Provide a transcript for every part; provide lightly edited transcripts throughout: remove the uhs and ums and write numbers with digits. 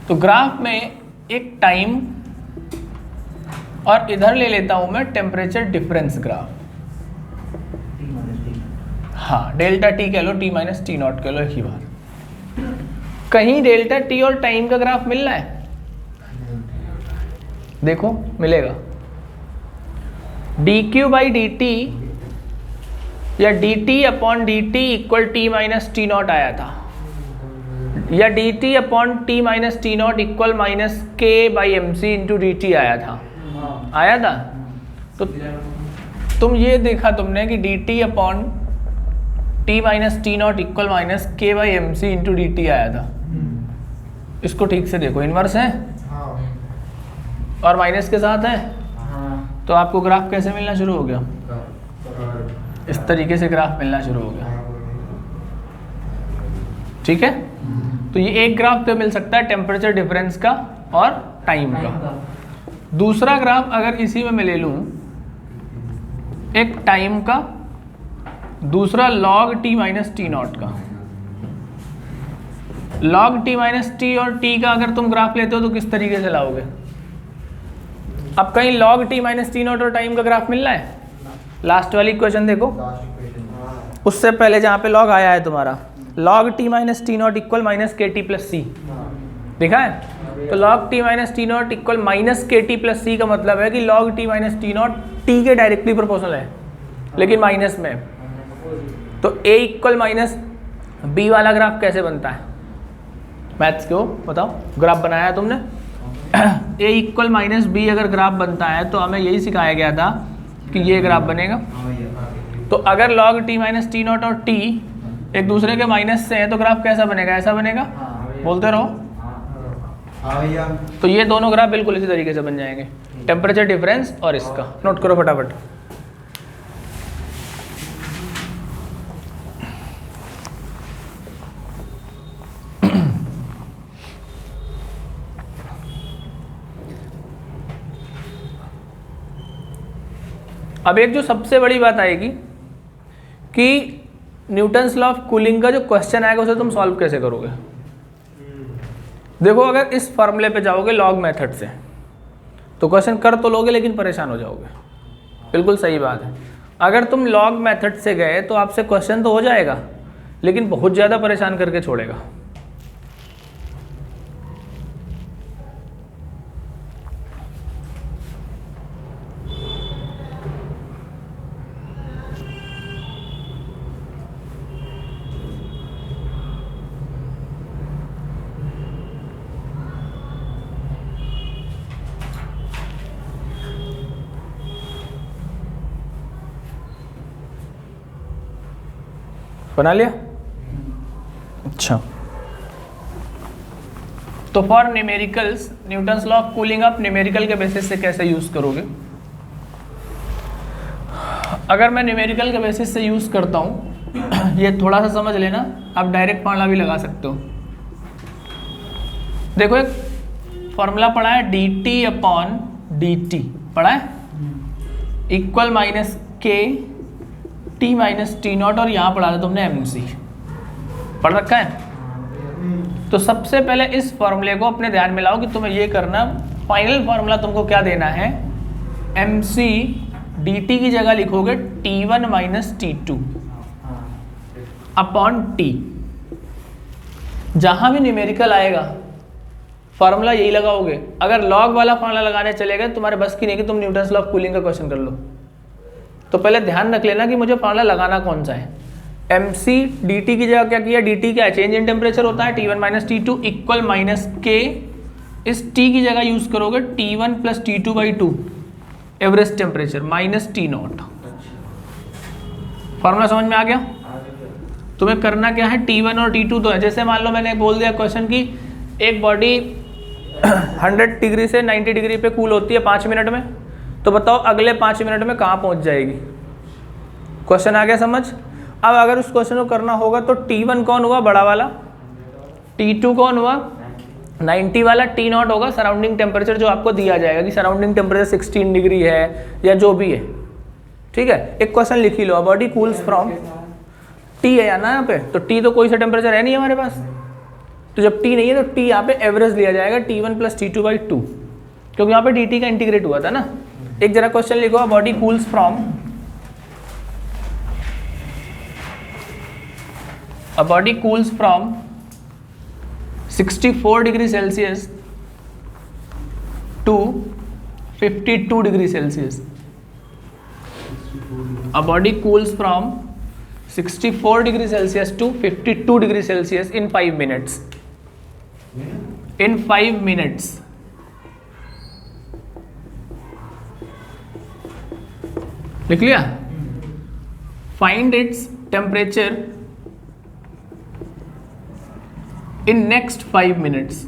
तो ग्राफ में एक टाइम और इधर ले लेता हूं मैं टेम्परेचर डिफरेंस ग्राफ। हाँ, डेल्टा टी कह लो, टी माइनस टी नॉट कह लो, एक ही बात। कहीं डेल्टा टी और टाइम का ग्राफ मिल रहा है? देखो मिलेगा। D Q by D T या D T upon D T equal T minus T naught आया था, या D T upon T minus T naught equal minus K by M C into D T आया था, आया था। तो तुम ये देखा तुमने कि D T upon T minus T naught equal minus K by M C into D T आया था। इसको ठीक से देखो, इनवर्स है और माइनस के साथ है, तो आपको ग्राफ कैसे मिलना शुरू हो गया? इस तरीके से ग्राफ मिलना शुरू हो गया। ठीक है, तो ये एक ग्राफ तो मिल सकता है टेम्परेचर डिफरेंस का और टाइम का। दूसरा ग्राफ अगर इसी में मैं ले लूं, एक टाइम का, दूसरा log T minus T not का। लॉग टी माइनस टी और टी का अगर तुम ग्राफ लेते हो तो किस तरीके से लाओगे? अब कहीं log T minus T not और टाइम का ग्राफ मिल रहा है? लास्ट वाली इक्वेशन देखो, उससे पहले जहां पे लॉग आया है तुम्हारा, log T minus T naught equal minus के टी प्लस सी, देखा है? तो log t minus T naught equal minus के टी प्लस सी का मतलब है कि log t minus T not T के डायरेक्टली प्रोपोर्शनल है, लेकिन माइनस में। तो a इक्वल माइनस बी वाला ग्राफ कैसे बनता है? मैथ्स क्यों बताओ, ग्राफ बनाया है तुमने। a इक्वल माइनस बी अगर ग्राफ बनता है तो हमें यही सिखाया गया था कि ये ग्राफ बनेगा। तो अगर log t minus T not और t एक दूसरे के माइनस से है तो ग्राफ कैसा बनेगा? ऐसा बनेगा, बोलते रहो। तो ये दोनों ग्राफ बिल्कुल इसी तरीके से बन जाएंगे, टेम्परेचर डिफरेंस और इसका। नोट करो फटाफट। अब एक जो सबसे बड़ी बात आएगी कि न्यूटन्स लॉ ऑफ कूलिंग का जो क्वेश्चन आएगा उसे तुम सॉल्व कैसे करोगे। देखो, अगर इस फॉर्मूले पे जाओगे लॉग मेथड से तो क्वेश्चन कर तो लोगे लेकिन परेशान हो जाओगे, बिल्कुल सही बात है। अगर तुम लॉग मेथड से गए तो आपसे क्वेश्चन तो हो जाएगा लेकिन बहुत ज़्यादा परेशान करके छोड़ेगा। बना लिया? अच्छा, तो for numericals Newton's law of cooling आप न्यूमेरिकल के बेसिस से कैसे यूज करोगे? अगर मैं न्यूमेरिकल के बेसिस से यूज करता हूं, ये थोड़ा सा समझ लेना, आप डायरेक्ट फॉर्मूला भी लगा सकते हो। देखो, एक फॉर्मूला पढ़ा है D T upon D T, पढ़ा है, इक्वल माइनस के टी माइनस टी नॉट, और यहाँ पढ़ा था तुमने एम सी, पढ़ रखा है। तो सबसे पहले इस फॉर्मूले को अपने ध्यान में लाओ कि तुम्हें ये करना, फाइनल फॉर्मूला तुमको क्या देना है, एम सी डी टी की जगह लिखोगे T one minus T two upon T. जहां भी न्यूमेरिकल आएगा फॉर्मूला यही लगाओगे। अगर लॉग वाला फॉर्मूला लगाने चले गए तुम्हारे बस की नहीं कि तुम न्यूटन्स लॉ ऑफ कूलिंग का क्वेश्चन कर लो। तो पहले ध्यान रख लेना कि मुझे फॉर्मूला लगाना कौन सा है। एम सी डी टी की जगह क्या किया, डी टी क्या है, चेंज इन टेम्परेचर होता है, T one minus T two equal minus K, इस टी की जगह यूज करोगे T one plus T two by two average temperature minus T naught. Formula समझ में आ गया? तुम्हें करना क्या है, टी वन और टी टू तो है। जैसे मान लो मैंने बोल दिया क्वेश्चन की एक बॉडी 100 डिग्री से 90 डिग्री पे कूल होती है 5 मिनट में, तो बताओ अगले 5 मिनट में कहाँ पहुँच जाएगी। क्वेश्चन आ गया समझ? अब अगर उस क्वेश्चन को करना होगा तो T1 कौन हुआ, बड़ा वाला, T2 कौन हुआ, 90 वाला, T नॉट होगा सराउंडिंग टेम्परेचर जो आपको दिया जाएगा कि सराउंडिंग टेम्परेचर 16 डिग्री है या जो भी है। ठीक है, एक क्वेश्चन लिख ही लो, बॉडी कूल्स फ्रॉम, T है या ना यहाँ पे, तो T तो कोई सा टेम्परेचर है नहीं हमारे पास, तो जब t नहीं है तो t यहाँ पे एवरेज लिया जाएगा T1 प्लस T2 बाई 2, क्योंकि यहाँ पे dt का इंटीग्रेट हुआ था ना। एक जरा क्वेश्चन लिखो, body cools from a body cools from 64 degree Celsius to 52 degree Celsius. A body cools from 64 degree Celsius to 52 degree Celsius in 5 minutes. In 5 minutes. लिख लिया? Find its temperature in next 5 minutes.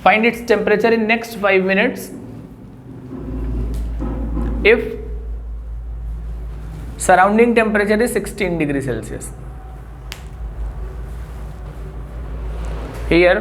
Find its temperature in next 5 minutes if surrounding temperature is 16 degree Celsius. Here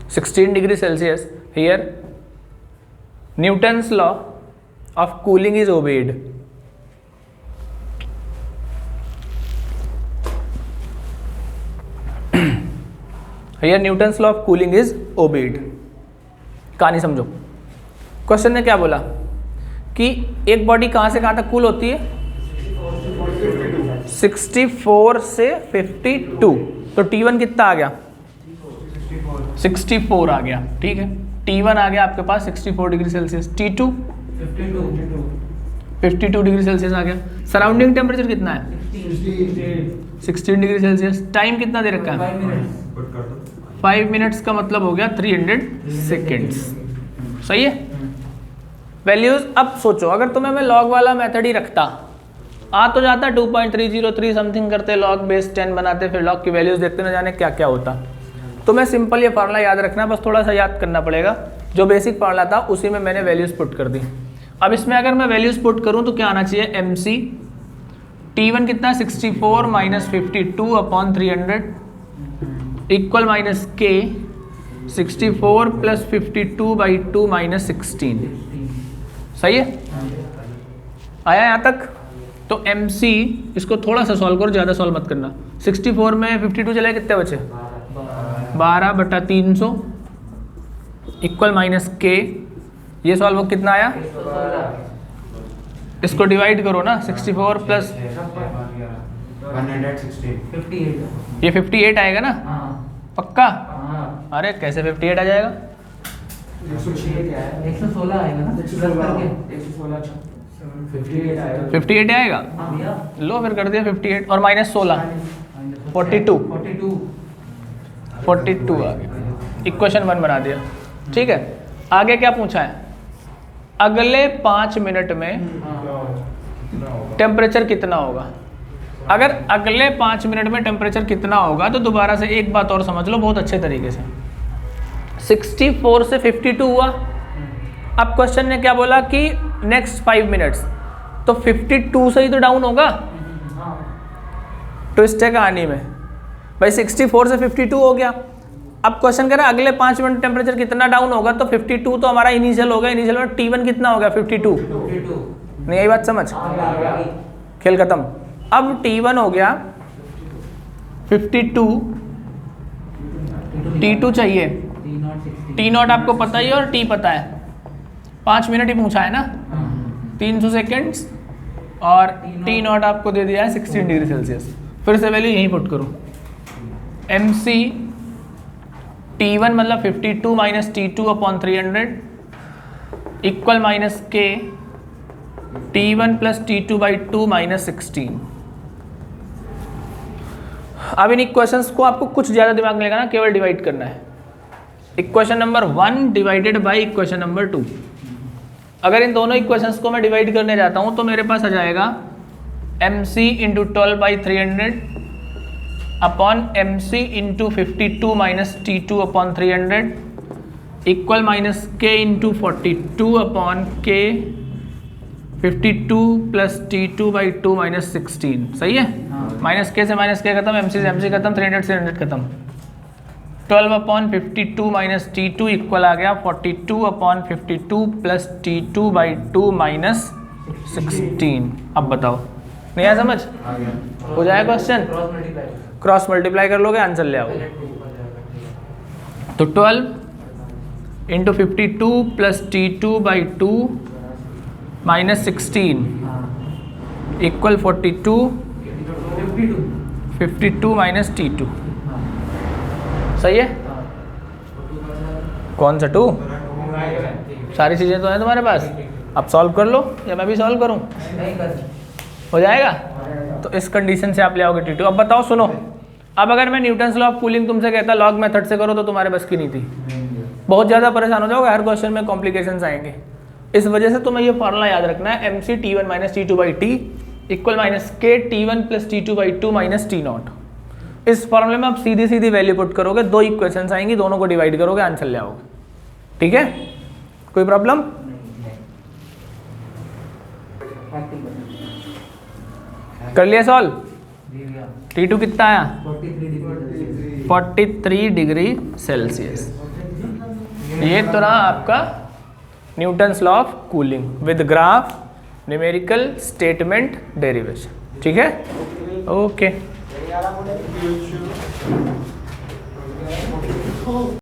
16 degree Celsius. Here Newton's law of cooling is obeyed. Here Newton's law of cooling is obeyed. कहानी समझो। Question ने क्या बोला कि एक body कहाँ से कहाँ तक कूल होती है? 64 से 52। तो T1 कितना आ गया? 64 आ गया, ठीक है। T1 आ गया आपके पास 64 degree Celsius, T2 52 degree Celsius आ गया। सराउंडिंग टेम्परेचर कितना है? 16 डिग्री सेल्सियस। टाइम कितना दे रखा है? 5 मिनट्स का मतलब हो गया 300 सेकेंड्स। सही है। वैल्यूज अब सोचो, अगर तुम्हें मैं लॉग वाला मेथड ही रखता, आ तो जाता 2.303 समथिंग करते, लॉग बेस 10 बनाते, फिर लॉग की वैल्यूज देखते, ना जाने क्या क्या होता। तो मैं सिंपल ये फार्मूला याद रखना, बस थोड़ा सा याद करना पड़ेगा। जो बेसिक फार्मूला था उसी में मैंने वैल्यूज पुट कर दी। अब इसमें अगर मैं वैल्यूज पुट करूँ तो क्या आना चाहिए? MC T1 कितना? 64 minus 52 upon 300 equal minus K 64 plus 52 by 2 minus 16। सही है? आया यहाँ तक? तो MC इसको थोड़ा सा सॉल्व करो, ज़्यादा सॉल्व मत करना। 64 में 52 चले, कितने बचे? 12/300 इक्वल माइनस K, ये सॉल्व कितना आया? इसको डिवाइड करो ना, 64 प्लस 116 ये 58 आएगा ना? पक्का? अरे कैसे 58 आ जाएगा? 116 आएगा ना? 58 आएगा। लो फिर कर दिया 58 और माइनस 16 42 आ गया। इक्वेशन 1 बना दिया। ठीक है, आगे क्या पूछा है? अगले 5 मिनट में टेम्परेचर कितना होगा? अगर अगले 5 मिनट में टेम्परेचर कितना होगा तो दोबारा से एक बात और समझ लो बहुत अच्छे तरीके से। 64 से 52 हुआ। अब क्वेश्चन ने क्या बोला कि नेक्स्ट 5 मिनट्स, तो 52 से ही तो डाउन होगा। ट्विस्ट है कहानी में भाई, 64 से 52 हो गया। अब क्वेश्चन कह रहा है अगले 5 मिनट टेम्परेचर कितना डाउन होगा, तो 52 तो हमारा इनिशियल होगा। इनिशियल में T1 कितना होगा? 52। नहीं आई बात समझ? खेल खत्म। अब T1 हो गया 52, T2 चाहिए, T0 आपको पता ही और T पता है। 5 मिनट ही पूछा है ना, 300 सेकेंड्स, और T0 आपको दे दिया है 16 डिग्री सेल्सियस। फिर से वैल्यू यहीं पुट करो। MC T1 मतलब 52 minus T2 upon 300 equal minus K T1 plus T2 by 2 minus 16। अब इन इक्वेशंस को आपको कुछ ज़्यादा दिमाग में लगाना, केवल डिवाइड करना है। Equation number 1 divided by equation number 2। अगर इन दोनों इक्वेशंस को मैं डिवाइड करने जाता हूँ तो मेरे पास आ जाएगा MC into 12 by 300 upon MC into 52 minus T2 upon 300 equal minus K into 42 upon K 52 plus T2 by 2 minus 16। सही है? माइनस K से माइनस K खत्म, MC से MC खत्म, 300 से 100 खत्म। 12 अपॉन 52 माइनस T2 इक्वल आ गया 42 upon 52 plus T2 by 2 minus 16। अब बताओ नहीं आया समझ? हो जाएगा क्वेश्चन, क्रॉस मल्टीप्लाई कर लोगे आंसर ले आओगे। तो 12 into 52 plus T2/2 minus 16 equal 52 minus T2। सही है? कौन सा 2? सारी चीज़ें तो हैं तुम्हारे पास, अब सॉल्व कर लो या मैं भी सॉल्व करूं? हो जाएगा। तो इस कंडीशन से आप ले आओगे T2। अब बताओ, सुनो, अब अगर मैं न्यूटन्स लॉ ऑफ कूलिंग तुमसे कहता लॉग मेथड से करो तो तुम्हारे बस की नहीं थी, बहुत ज़्यादा परेशान हो जाओगे, हर क्वेश्चन में कॉम्प्लिकेशंस आएंगे। इस वजह से तुम्हें ये फॉर्मूला याद रखना है, MC T1 minus T2/T equal minus K T1 plus T2/2 minus T0। इस फॉर्मूले में आप सीधी सीधी वैल्यू पुट करोगे, दो इक्वेशंस आएंगी, दोनों को डिवाइड करोगे, आंसर ले आओगे। ठीक है, कोई प्रॉब्लम? कर लिया सॉल्व? T2 कितना आया? 43 डिग्री सेल्सियस। ये तो रहा आपका Newton's law of cooling with graph, numerical, statement, derivation. ठीक है, ओके।